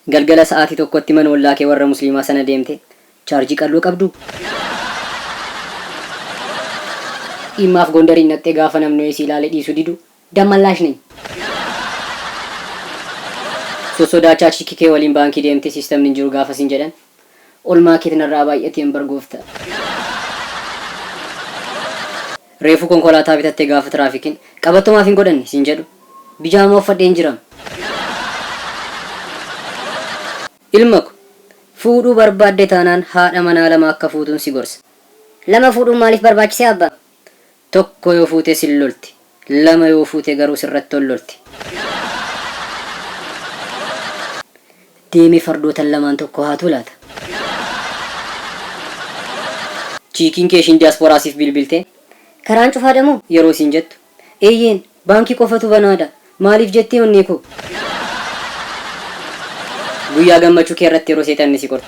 galgala sa'aatii tokkotti mana ollaa kee warra musliimaa sana deemte chaarjii qalloo qabdu. Dhimmaaf Gondariin naxxee gaafa namni isii ilaalee dhiisu didu dammallaash nኝ. Sosodaachaa chikii kee waliin baankii deemte siistamni hin jiru gaafa siin jedhan olmaa keetinarraa baay'ateen bargoofta. Reefu konkolaataa bitattee gaafa tiraafikiin qabattumaaf hin godhanne siin jedhu bijaamaa uffadheen jiram. Ilma ko fuudhuu barbaadde taanaan haadha manaa lama akka fuutuun si gorsa. Lama fuudhuun maaliif barbaachise abbaa? Tokko yoo fuute sin lolti, lama yoo fuute garuu sirratti ol lolti. Deemee fardootan lamaan tokko haatu laata. Chiikiin kee ishiin diyaasporaasiif bilbilte Karaan cufaa deemu yeroo siin jettu eeyyeen baankii qofatu banaadha maaliif jettee onnee koo. Guyyaa gammachuu kee irratti yeroo seetanni si qorta.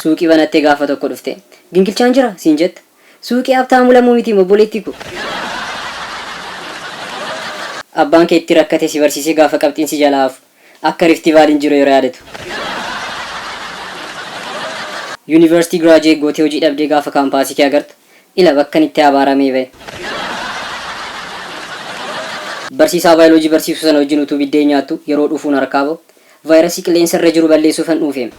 Suuqii banattee gaafa tokko dhufte gingilchaan jira siin jetta suuqii abtaamuu lamuu miti obboleetti ko. Abbaan kee itti rakkate si barsiisee gaafa qabxiin si jalaa hafu akka riftivaaliin jiru yeroo yaadatu. University graduate gootee hojii dhabdee gaafa kaampaasii kee agartu ila bakkan itti abaaramee ba'e. Barsiisaa baayoloojii barsiisuu sana wajjin utuu biddeen nyaattu yeroo dhufuun harkaa ba'u vaayirasii qilleensa irra jiru balleessuuf han dhuufeem.